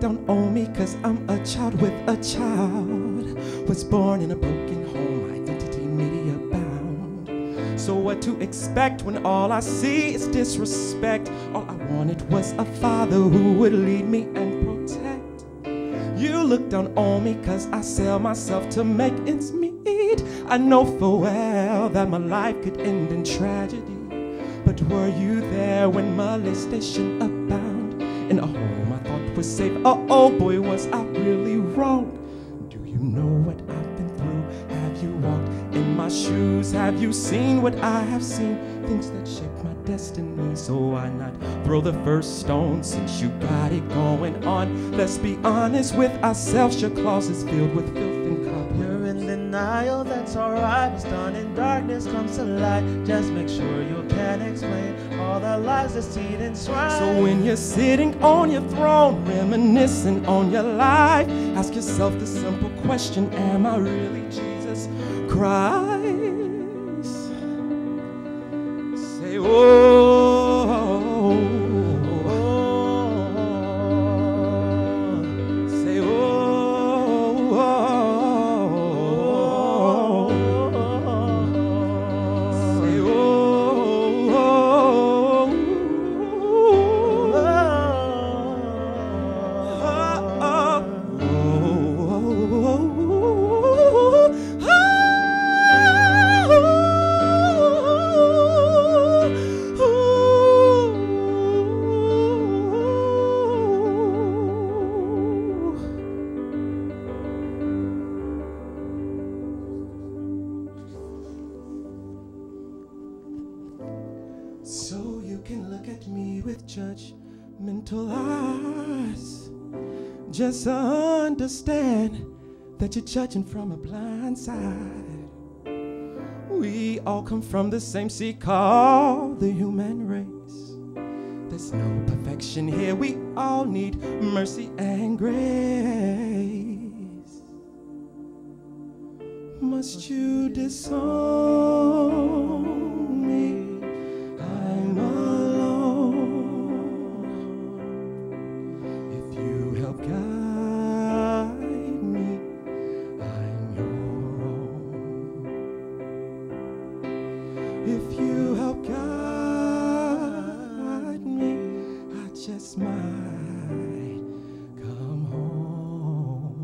down on me 'cause I'm a child with a child. Was born in a broken home, identity media bound. So what to expect when all I see is disrespect? All I wanted was a father who would lead me and protect. You look down on me 'cause I sell myself to make ends meet. I know full well that my life could end in tragedy. But were you there when molestation abound? In a home I thought was safe, oh boy, was I really wrong? Do you know what I've been through? Have you walked in my shoes? Have you seen what I have seen? Things that shaped my destiny. So why not throw the first stone since you got it going on? Let's be honest with ourselves, your closet's filled with filth and cobwebs. You're in denial, that's alright. What's done in darkness comes to light. Just make sure you can explain all the lies deceit and strife. So when you're sitting on your throne, reminiscing on your life, ask yourself the simple question, am I really Jesus Christ? Say, say, so you can look at me with judgmental eyes. Just understand that you're judging from a blind side. We all come from the same seed called the human race. There's no perfection here, we all need mercy and grace. Must you disown me? I'm alone. If you help guide me, I'm your own. If you help guide me, I just might come home.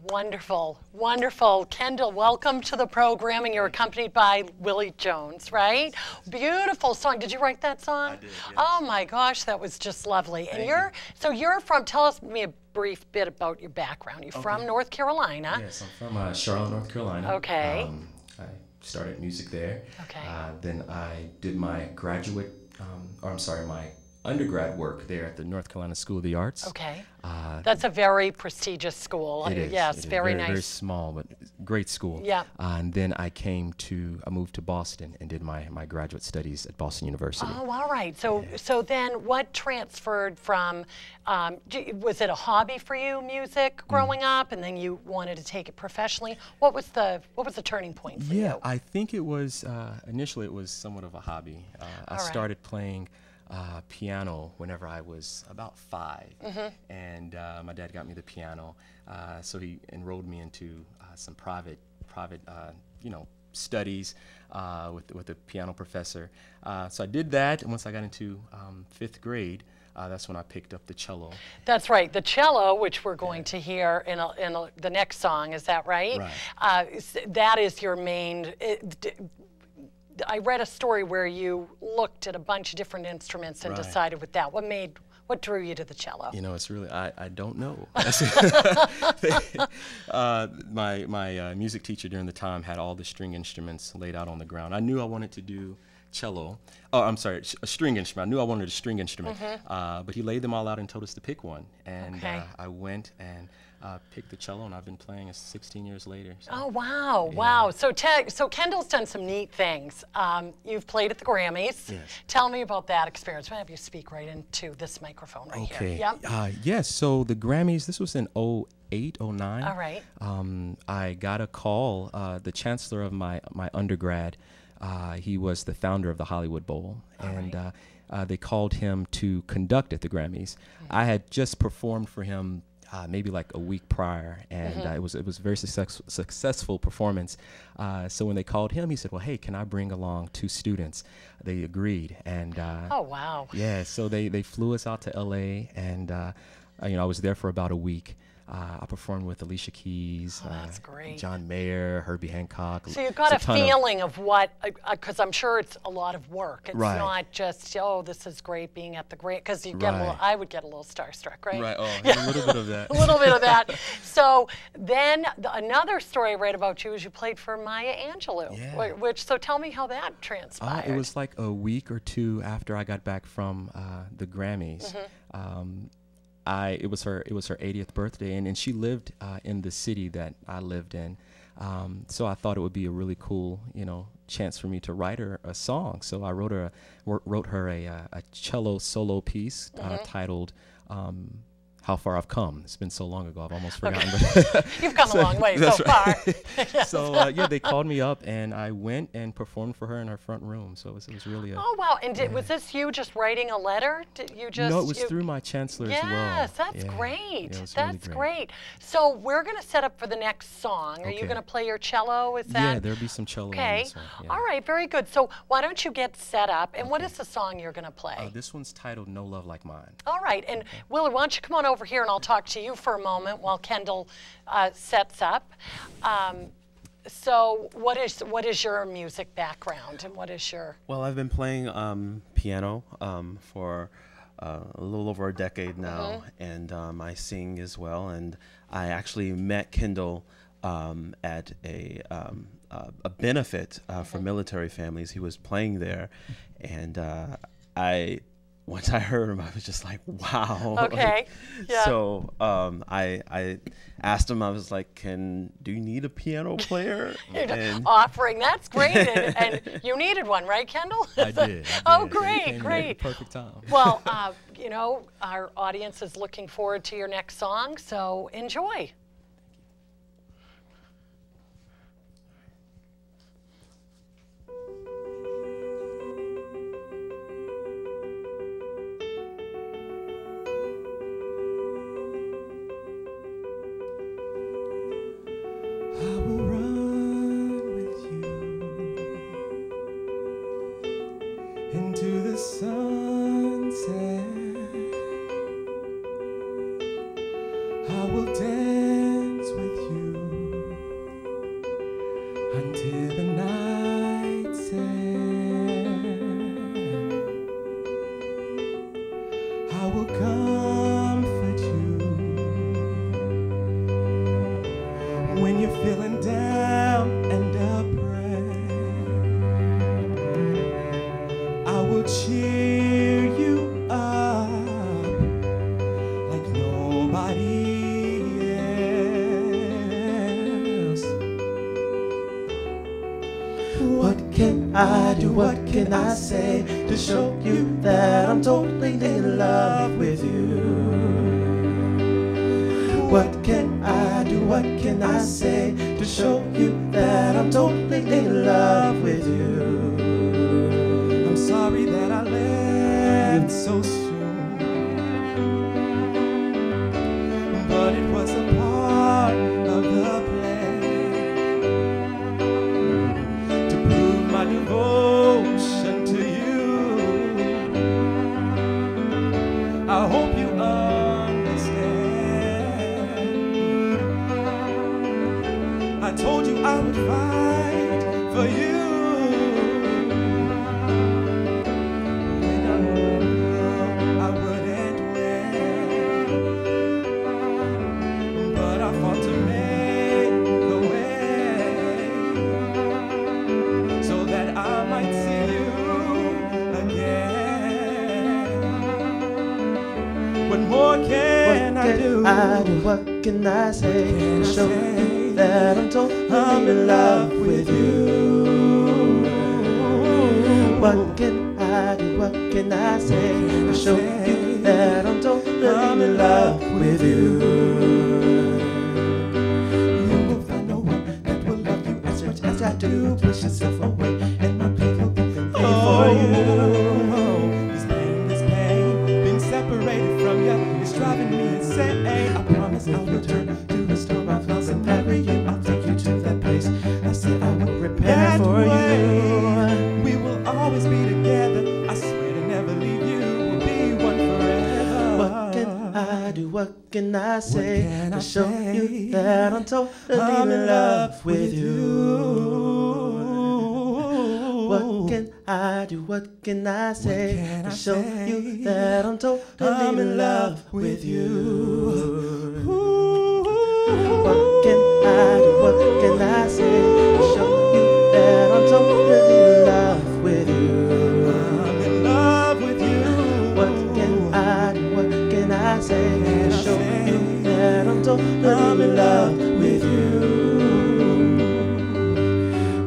Wonderful, wonderful. Kendall, welcome to the program, and you're accompanied by Willie Jones, right? Beautiful song. Did you write that song? I did, yes. Oh my gosh, that was just lovely. And you're from, tell me a brief bit about your background. You're from North Carolina. Yes, I'm from Charlotte, North Carolina. Okay. I started music there. Okay. Then I did my my undergrad work there at the North Carolina School of the Arts. Okay. That's a very prestigious school. It is. Yes, it is. very nice. Very small, but great school. Yeah. And then I moved to Boston and did my graduate studies at Boston University. Oh, all right. So, so then what transferred from, was it a hobby for you, music, growing up, and then you wanted to take it professionally? What was the turning point for you? Yeah, I think it was, initially it was somewhat of a hobby. I started playing piano whenever I was about 5, and my dad got me the piano, so he enrolled me into some private, studies with a piano professor. So I did that, and once I got into 5th grade, that's when I picked up the cello. That's right, the cello, which we're going to hear in the next song. Is that right? Right. That is your main. I read a story where you looked at a bunch of different instruments and decided with that. What drew you to the cello? You know, it's really, I don't know. My music teacher during the time had all the string instruments laid out on the ground. I knew I wanted to do cello. Oh, I'm sorry, a string instrument. I knew I wanted a string instrument, but he laid them all out and told us to pick one. And I went and picked the cello, and I've been playing it 16 years later. So. Oh, wow, wow. So Kendall's done some neat things. You've played at the Grammys. Yes. Tell me about that experience. I'm going to have you speak right into this microphone right here. Yep. Yes, so the Grammys, this was in 08, 09. All right. I got a call, the chancellor of my undergrad, he was the founder of the Hollywood Bowl, and they called him to conduct at the Grammys. I had just performed for him maybe like a week prior, and it was a very successful performance. So when they called him, he said, "Well, hey, can I bring along 2 students?" They agreed, and oh wow! yeah, so they flew us out to L.A. and I was there for about a week. I performed with Alicia Keys, that's great. John Mayer, Herbie Hancock. So you've got a feeling of what, because I'm sure it's a lot of work. It's not just, oh, this is great being at the great, because you get a little, I would get a little starstruck, right? Right, a little bit of that. A little bit of that. So then another story I read about you is you played for Maya Angelou, so tell me how that transpired. It was like a week or 2 after I got back from the Grammys. It was her 80th birthday, and she lived in the city that I lived in. So I thought it would be a really cool, chance for me to write her a song. So I wrote her a cello solo piece titled "How Far I've Come." It's been so long ago, I've almost forgotten. Okay. You've come a long way so far. Yes. So they called me up, and I went and performed for her in her front room. So it was really oh wow! And was this you just writing a letter? Did you just? No, it was through my chancellor as well. Yes, that's great. That's really great. So we're going to set up for the next song. Are you going to play your cello? Is that? Yeah, there'll be some cello. Okay. On this one. Yeah. All right. Very good. So why don't you get set up? And what is the song you're going to play? This one's titled "No Love Like Mine." All right. And Willie, why don't you come on over here and I'll talk to you for a moment while Kendall sets up. So what is your music background, and what is your? Well, I've been playing piano for a little over a decade now, and I sing as well. And I actually met Kendall at a benefit for military families. He was playing there, and once I heard him, I was just like, wow. Okay. Yeah. So I asked him, I was like, do you need a piano player? And offering, that's great. And you needed one, right, Kendall? I did. Oh, great, great. Perfect time. Well, our audience is looking forward to your next song, so enjoy. I will run with you into the sunset. I will dance with you until the night's end. I will comfort you when you're feeling down and depressed. I will cheer you up like nobody else. What can I do, what can I say to show you that I'm totally in love with you? What can I do, what can I say to show you that I'm totally in love with you? I'm sorry that I left so soon, but it was a part of the plan to prove my devotion to you. I hope you understand. I told you I would fight for you. When I knew I wouldn't win, but I fought to make the way so that I might see you again. What more can I do? What can I say to show you that I'm totally in love with you? What can I do? What can I say to show you that I'm totally in love with you? You will find no one that will love you as much as I do. Push yourself away and my pain will be for you. These say to show you that I'm totally in love with you? What can I do? What can I say to show you that I'm totally in love with you? What can I do? What can I say to show you that I'm totally in love with you? I'm in love with you. What can I do? What can I say to show you that I'm totally in love with you?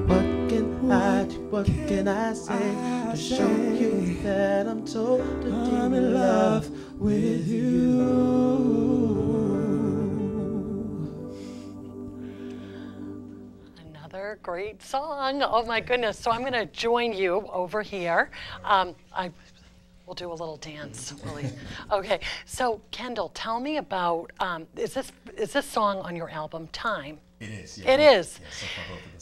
What can I do? What can I say to show you that I'm totally in love with you? Another great song. Oh my goodness. So I'm going to join you over here. We'll do a little dance, really. Okay. So Kendall, tell me about, is this song on your album, Time? It is. Yeah. It is. Yes, so far both of the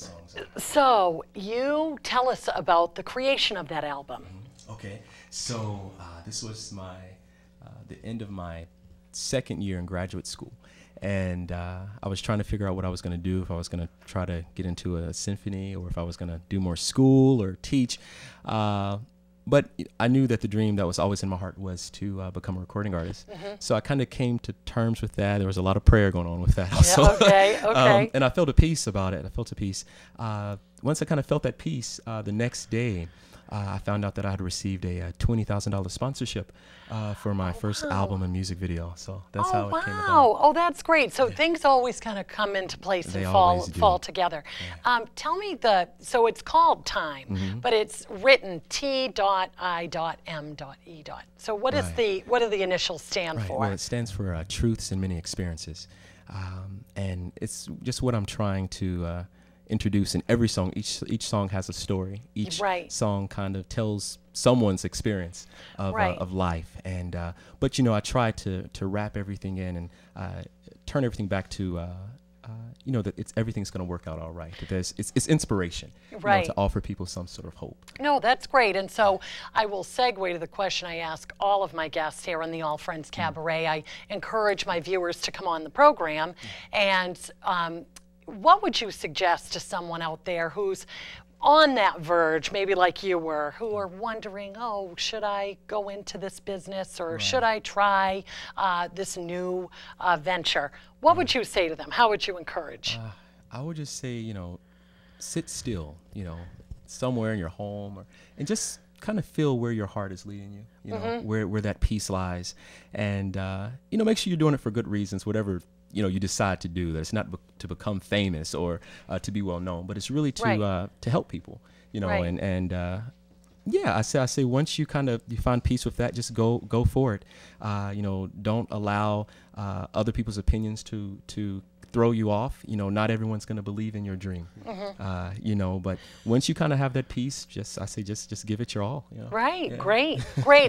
songs. So you tell us about the creation of that album. Okay. So this was the end of my second year in graduate school. And I was trying to figure out what I was going to do, if I was going to try to get into a symphony or if I was going to do more school or teach. But I knew that the dream that was always in my heart was to become a recording artist. So I kind of came to terms with that. There was a lot of prayer going on with that also. Yeah, okay. And I felt a peace about it. I felt a peace. Once I kind of felt that peace, the next day, I found out that I had received a $20,000 sponsorship for my first album and music video. So that's how it came about. Oh, that's great. So things always kind of come into place and fall together. Yeah. Tell me so it's called Time, but it's written T.I.M.E. So what do the initials stand for? Well, it stands for Truths and Many Experiences. And it's just what I'm trying to introduce in every song. Each song has a story. Each song kind of tells someone's experience of life. And but I try to wrap everything in and turn everything back to that everything's going to work out all right. That it's inspiration, to offer people some sort of hope. No, that's great. And so I will segue to the question I ask all of my guests here on the All Friends Cabaret. I encourage my viewers to come on the program and what would you suggest to someone out there who's on that verge, maybe like you were, who are wondering, oh, should I go into this business or should I try this new venture? What would you say to them? How would you encourage? I would just say, sit still, somewhere in your home and just kind of feel where your heart is leading you, where that peace lies. And, make sure you're doing it for good reasons, whatever you decide to do. That it's not to become famous or to be well known, but it's really to help people. I say once you find peace with that, just go for it. Don't allow other people's opinions to throw you off. Not everyone's going to believe in your dream. But once you kind of have that peace, just give it your all. Right. Yeah. Great.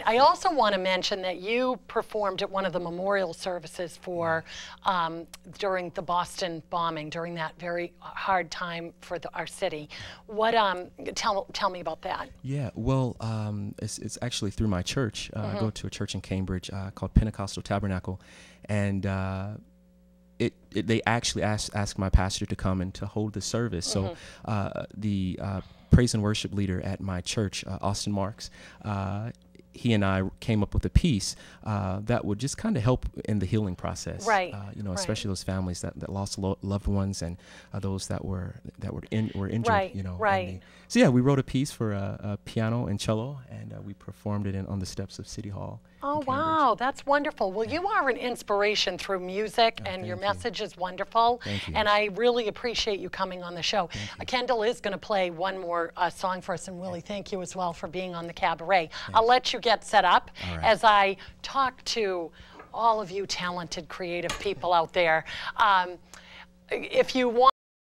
I also want to mention that you performed at one of the memorial services for during the Boston bombing, during that very hard time for our city. What tell me about that? Yeah. Well, it's actually through my church. I go to a church in Cambridge called Pentecostal Tabernacle, and they actually asked my pastor to come and to hold the service. So the praise and worship leader at my church, Austin Marks, he and I came up with a piece that would just kind of help in the healing process. Especially those families that lost loved ones and those that were injured. So we wrote a piece for a piano and cello, and we performed it on the steps of City Hall. Oh wow, that's wonderful. Well, you are an inspiration through music, and your message is wonderful. Thank you. And I really appreciate you coming on the show. Kendall is going to play one more song for us, and Willie, thank you as well for being on the Cabaret. I'll let you get set up as I talk to all of you talented, creative people out there. If you want